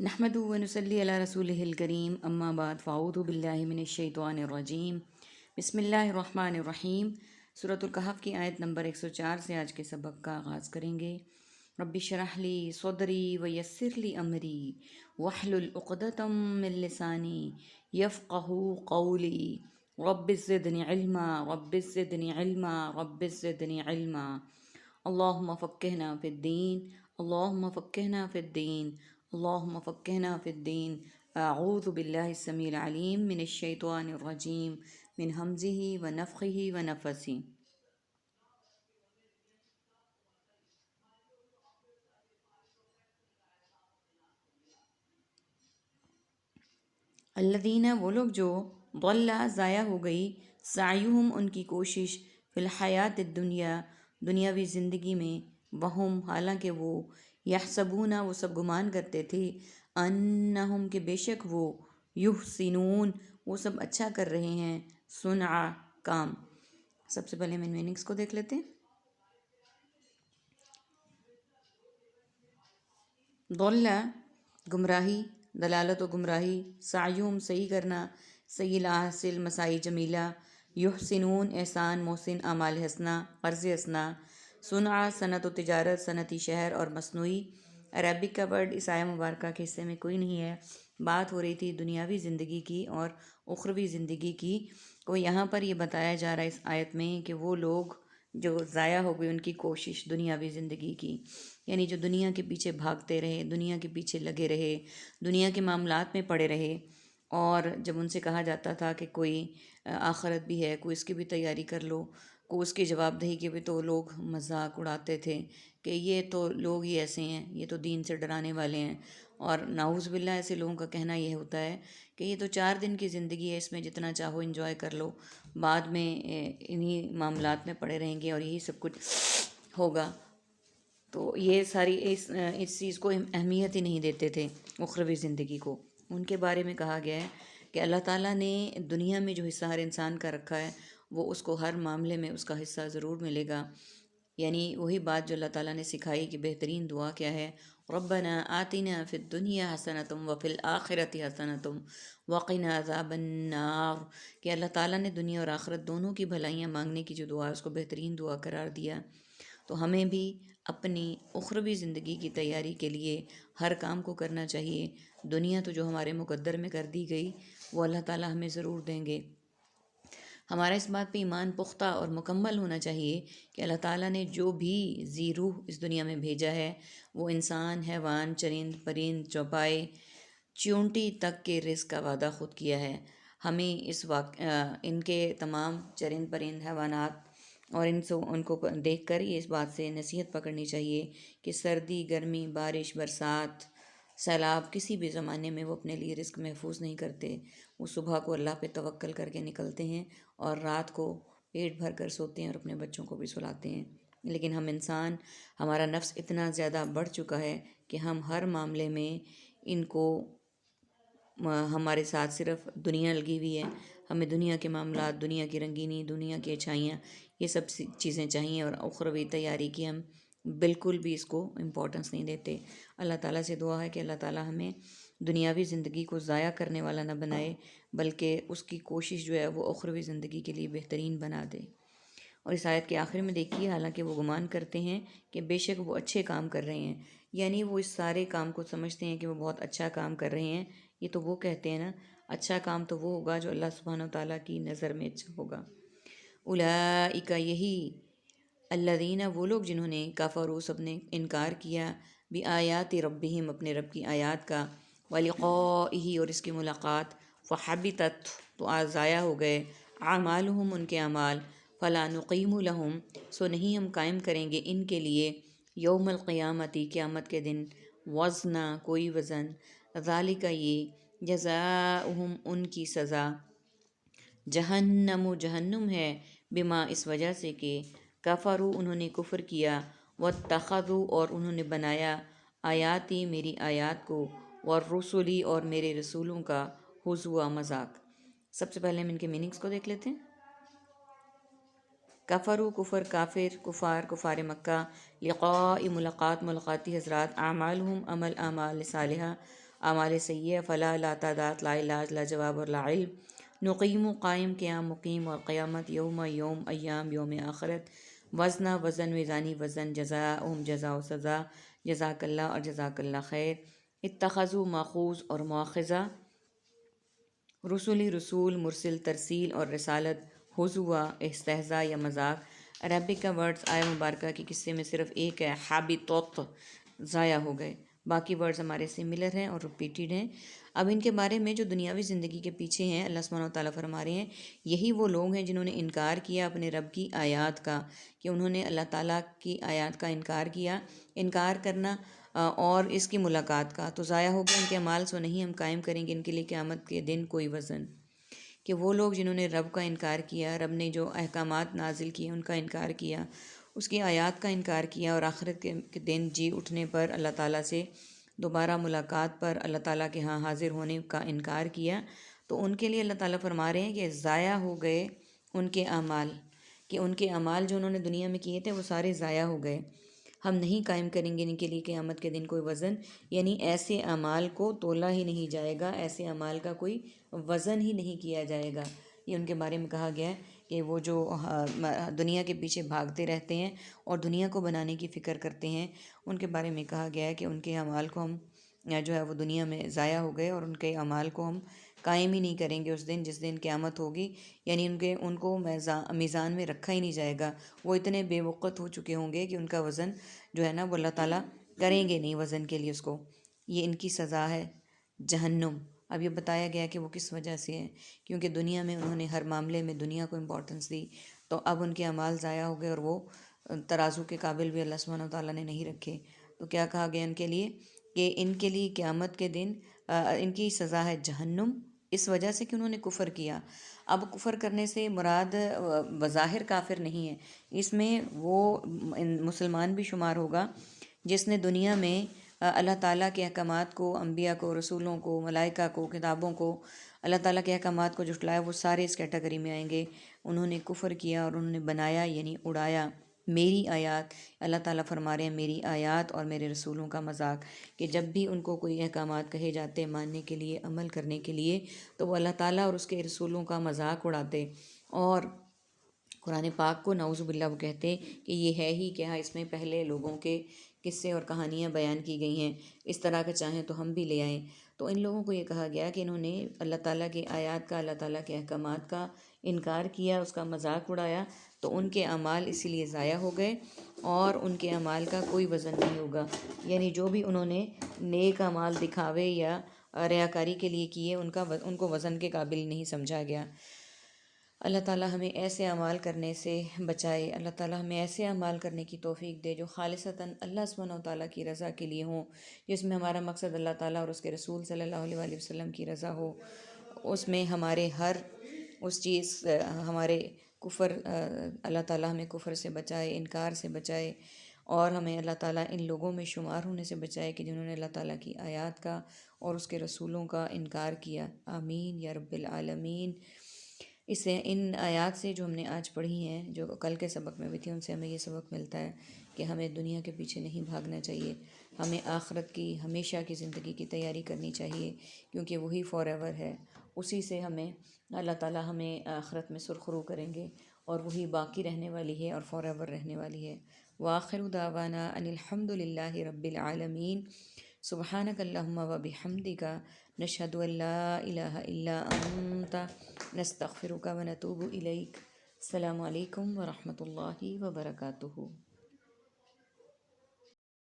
نحمد و نصلی علی رسول الکریم اما بعد فاعوذ باللہ من الشیطان الرجیم بسم اللہ الرحمن الرحیم۔ سورۃ الکہف کی آیت نمبر 104 سے آج کے سبق کا آغاز کریں گے۔ رب اشرح لی صدری ویسر لی امری واحلل عقدۃ من لسانی یفقہوا قولی رب زدنی علما رب زدنی علما رب زدنی علما۔ اللہم فقہنا فی الدین اللہم فقہنا فی الدین اللہم فقہنا فی الدین۔ اعوذ باللہ السمیع العلیم من الشیطان الرجیم من ہمزہ ونفخہ ونفثہ۔ الذین وہ لوگ جو ضل ضائع ہو گئی سعیہم ان کی کوشش فی الحیات الدنیا دنیاوی زندگی میں، وہم حالانکہ وہ یحسبون وہ سب گمان کرتے تھے، انہم کہ بے شک وہ یحسنون وہ سب اچھا کر رہے ہیں، صنعا کام۔ سب سے پہلے ہم ان میننگس کو دیکھ لیتے ہیں۔ ضل گمراہی، دلالت و گمراہی، سعیہم صحیح کرنا، صحیح حاصل مساعی جمیلہ، یحسنون احسان محسن اعمال حسنہ قرض حسنہ، صنعا صنعت و تجارت صنعتی شہر اور مصنوعی۔ عربک کا ورڈ اس آیہ مبارکہ کے حصے میں کوئی نہیں ہے، بات ہو رہی تھی دنیاوی زندگی کی اور اخروی زندگی کی، تو یہاں پر یہ بتایا جا رہا ہے اس آیت میں کہ وہ لوگ جو ضائع ہو گئی ان کی کوشش دنیاوی زندگی کی، یعنی جو دنیا کے پیچھے بھاگتے رہے، دنیا کے پیچھے لگے رہے، دنیا کے معاملات میں پڑے رہے، اور جب ان سے کہا جاتا تھا کہ کوئی آخرت بھی ہے، کوئی اس کی بھی تیاری کر لو، کوئی اس کی جواب دہی کے بھی، تو لوگ مذاق اڑاتے تھے کہ یہ تو لوگ ہی ایسے ہیں، یہ تو دین سے ڈرانے والے ہیں۔ اور نعوذ باللہ ایسے لوگوں کا کہنا یہ ہوتا ہے کہ یہ تو 4 دن کی زندگی ہے، اس میں جتنا چاہو انجوائے کر لو، بعد میں انہی معاملات میں پڑے رہیں گے اور یہی سب کچھ ہوگا۔ تو یہ ساری اس چیز کو اہمیت ہی نہیں دیتے تھے، اخروی زندگی کو۔ ان کے بارے میں کہا گیا ہے کہ اللہ تعالیٰ نے دنیا میں جو حصہ ہر انسان کا رکھا ہے وہ اس کو ہر معاملے میں اس کا حصہ ضرور ملے گا، یعنی وہی بات جو اللہ تعالیٰ نے سکھائی کہ بہترین دعا کیا ہے، ربنا آتنا فی الدنیا حسنۃ وفی الآخرۃ حسنۃ وقنا عذاب النار، کہ اللہ تعالیٰ نے دنیا اور آخرت دونوں کی بھلائیاں مانگنے کی جو دعا ہے اس کو بہترین دعا قرار دیا۔ تو ہمیں بھی اپنی اخروی زندگی کی تیاری کے لیے ہر کام کو کرنا چاہیے۔ دنیا تو جو ہمارے مقدر میں کر دی گئی وہ اللہ تعالیٰ ہمیں ضرور دیں گے۔ ہمارا اس بات پہ ایمان پختہ اور مکمل ہونا چاہیے کہ اللہ تعالیٰ نے جو بھی ذی روح اس دنیا میں بھیجا ہے وہ انسان، حیوان، چرند پرند، چوپائے، چیونٹی تک کے رزق کا وعدہ خود کیا ہے۔ ہمیں ان کے تمام چرند پرند حیوانات اور ان کو دیکھ کر یہ اس بات سے نصیحت پکڑنی چاہیے کہ سردی، گرمی، بارش، برسات، سیلاب کسی بھی زمانے میں وہ اپنے لیے رزق محفوظ نہیں کرتے۔ وہ صبح کو اللہ پہ توکل کر کے نکلتے ہیں اور رات کو پیٹ بھر کر سوتے ہیں اور اپنے بچوں کو بھی سلاتے ہیں۔ لیکن ہم انسان، ہمارا نفس اتنا زیادہ بڑھ چکا ہے کہ ہم ہر معاملے میں ان کو ہمارے ساتھ صرف دنیا لگی ہوئی ہے، ہمیں دنیا کے معاملات، دنیا کی رنگینی، دنیا کی اچھائیاں، یہ سب چیزیں چاہیے، اور اخروی تیاری کی ہم بالکل بھی اس کو امپورٹنس نہیں دیتے۔ اللہ تعالیٰ سے دعا ہے کہ اللہ تعالیٰ ہمیں دنیاوی زندگی کو ضائع کرنے والا نہ بنائے، بلکہ اس کی کوشش جو ہے وہ اخروی زندگی کے لیے بہترین بنا دے۔ اور اس آیت کے آخر میں دیکھیے، حالانکہ وہ گمان کرتے ہیں کہ بے شک وہ اچھے کام کر رہے ہیں، یعنی وہ اس سارے کام کو سمجھتے ہیں کہ وہ بہت اچھا کام کر رہے ہیں۔ یہ تو وہ کہتے ہیں نا، اچھا کام تو وہ ہوگا جو اللہ سبحانہ و تعالیٰ کی نظر میں اچھا ہوگا۔ اولئک یہی، الذین وہ لوگ جنہوں نے کفروا سب نے انکار کیا، بآیات ربہم اپنے رب کی آیات کا، ولقائہ اور اس کی ملاقات، فحبطت تو ضائع ہو گئے، اعمالہم ان کے اعمال، فلا نقیم لہم سو نہیں ہم قائم کریں گے ان کے لیے، یوم القیامتی قیامت کے دن، وزنا کوئی وزن، ذالک یہ، جزاؤہم ان کی سزا، جہنم جہنم ہے، بما اس وجہ سے کہ کفروا انہوں نے کفر کیا، واتخذوا اور انہوں نے بنایا، آیاتی میری آیات کو، والرسلی اور میرے رسولوں کا، ہزوا مذاق۔ سب سے پہلے ہم ان کے میننگس کو دیکھ لیتے ہیں۔ کفروا کفر، کافر کفار، کفار مکہ، لقاء ملاقات ملاقاتی حضرات، اعمالہم عمل اعمال صالحہ اعمال سیئہ فلا، لا تعداد، لا علاج، لا جواب اور لا علم، نقیم قائم، قیام مقیم اور قیامت، یوم یوم، ایام یوم آخرت، وزنہ وزن، میزانی وزن، جزاؤہم جزا و سزا، جزاک اللہ اور جزاک اللہ خیر، اتخذوا ماخوذ اور مواخذہ، رسولی رسول، مرسل ترسیل اور رسالت، حضوا استہزاء یا مذاق۔ عربک کا ورڈز آیہ مبارکہ کے قصے میں صرف ایک ہے، حابطت، ضائع ہو گئے، باقی ورڈز ہمارے سملر ہیں اور ریپیٹیڈ ہیں۔ اب ان کے بارے میں جو دنیاوی زندگی کے پیچھے ہیں، اللہ سبحانہ و تعالیٰ فرما رہے ہیں یہی وہ لوگ ہیں جنہوں نے انکار کیا اپنے رب کی آیات کا، کہ انہوں نے اللہ تعالیٰ کی آیات کا انکار کیا۔ انکار کرنا اور اس کی ملاقات کا تو ضائع ہو گیا ان کے اعمال، سو نہیں ہم قائم کریں گے ان کے لیے قیامت کے دن کوئی وزن۔ کہ وہ لوگ جنہوں نے رب کا انکار کیا، رب نے جو احکامات نازل کیے ان کا انکار کیا، اس کی آیات کا انکار کیا، اور آخرت کے دن جی اٹھنے پر، اللہ تعالیٰ سے دوبارہ ملاقات پر، اللہ تعالیٰ کے ہاں حاضر ہونے کا انکار کیا، تو ان کے لیے اللہ تعالیٰ فرما رہے ہیں کہ ضائع ہو گئے ان کے اعمال، کہ ان کے اعمال جو انہوں نے دنیا میں کیے تھے وہ سارے ضائع ہو گئے۔ ہم نہیں قائم کریں گے ان کے لیے قیامت کے دن کوئی وزن، یعنی ایسے اعمال کو تولا ہی نہیں جائے گا، ایسے اعمال کا کوئی وزن ہی نہیں کیا جائے گا۔ یہ ان کے بارے میں کہا گیا ہے کہ وہ جو دنیا کے پیچھے بھاگتے رہتے ہیں اور دنیا کو بنانے کی فکر کرتے ہیں، ان کے بارے میں کہا گیا ہے کہ ان کے اعمال کو ہم جو ہے وہ دنیا میں ضائع ہو گئے، اور ان کے اعمال کو ہم قائم ہی نہیں کریں گے اس دن جس دن قیامت ہوگی، یعنی ان کو میزان میں رکھا ہی نہیں جائے گا۔ وہ اتنے بے وقت ہو چکے ہوں گے کہ ان کا وزن جو ہے نا وہ اللہ تعالیٰ کریں گے نہیں وزن کے لیے اس کو۔ یہ ان کی سزا ہے جہنم۔ اب یہ بتایا گیا کہ وہ کس وجہ سے ہے، کیونکہ دنیا میں انہوں نے ہر معاملے میں دنیا کو امپورٹنس دی، تو اب ان کے اعمال ضائع ہو گئے اور وہ ترازو کے قابل بھی اللہ سبحانہ و تعالیٰ نے نہیں رکھے۔ تو کیا کہا گیا ان کے لیے کہ ان کے لیے قیامت کے دن ان کی سزا ہے جہنم، اس وجہ سے کہ انہوں نے کفر کیا۔ اب کفر کرنے سے مراد بظاہر کافر نہیں ہے، اس میں وہ مسلمان بھی شمار ہوگا جس نے دنیا میں اللہ تعالیٰ کے احکامات کو، انبیاء کو، رسولوں کو، ملائکہ کو، کتابوں کو، اللہ تعالیٰ کے احکامات کو جھٹلایا، وہ سارے اس کیٹیگری میں آئیں گے۔ انہوں نے کفر کیا اور انہوں نے بنایا یعنی اڑایا میری آیات، اللہ تعالیٰ فرما رہے ہیں میری آیات اور میرے رسولوں کا مذاق، کہ جب بھی ان کو کوئی احکامات کہے جاتے ماننے کے لیے، عمل کرنے کے لیے، تو وہ اللہ تعالیٰ اور اس کے رسولوں کا مذاق اڑاتے، اور قرآن پاک کو نعوذ باللہ وہ کہتے کہ یہ ہے ہی کیا، اس میں پہلے لوگوں کے قصے اور کہانیاں بیان کی گئی ہیں، اس طرح کے چاہیں تو ہم بھی لے آئیں۔ تو ان لوگوں کو یہ کہا گیا کہ انہوں نے اللہ تعالیٰ کی آیات کا، اللہ تعالیٰ کے احکامات کا انکار کیا، اس کا مذاق اڑایا، تو ان کے اعمال اسی لیے ضائع ہو گئے، اور ان کے اعمال کا کوئی وزن نہیں ہوگا۔ یعنی جو بھی انہوں نے نیک اعمال دکھاوے یا ریاکاری کے لیے کیے، ان کو وزن کے قابل نہیں سمجھا گیا۔ اللہ تعالیٰ ہمیں ایسے اعمال کرنے سے بچائے، اللہ تعالیٰ ہمیں ایسے اعمال کرنے کی توفیق دے جو خالصتاً اللہ سبحانہ و تعالیٰ کی رضا کے لیے ہوں، جس میں ہمارا مقصد اللہ تعالیٰ اور اس کے رسول صلی اللہ علیہ وآلہ وسلم کی رضا ہو، اس میں ہمارے ہر اس چیز ہمارے کفر، اللہ تعالیٰ ہمیں کفر سے بچائے، انکار سے بچائے، اور ہمیں اللہ تعالیٰ ان لوگوں میں شمار ہونے سے بچائے کہ جنہوں نے اللہ تعالیٰ کی آیات کا اور اس کے رسولوں کا انکار کیا۔ آمین یا رب العالمین۔ ان آیات سے جو ہم نے آج پڑھی ہیں، جو کل کے سبق میں بھی تھی، ان سے ہمیں یہ سبق ملتا ہے کہ ہمیں دنیا کے پیچھے نہیں بھاگنا چاہیے، ہمیں آخرت کی، ہمیشہ کی زندگی کی تیاری کرنی چاہیے، کیونکہ وہی فار ایور ہے، اسی سے ہمیں اللہ تعالیٰ ہمیں آخرت میں سرخرو کریں گے، اور وہی باقی رہنے والی ہے اور فار ایور رہنے والی ہے۔ وآخر دعوانا ان الحمد للہ رب العالمین۔ سبحانک اللہم و بحمدک، نشہد ان لا الہ الا انت، نستغفرک و نتوب الیک۔ السلام علیکم ورحمۃ اللہ وبرکاتہ۔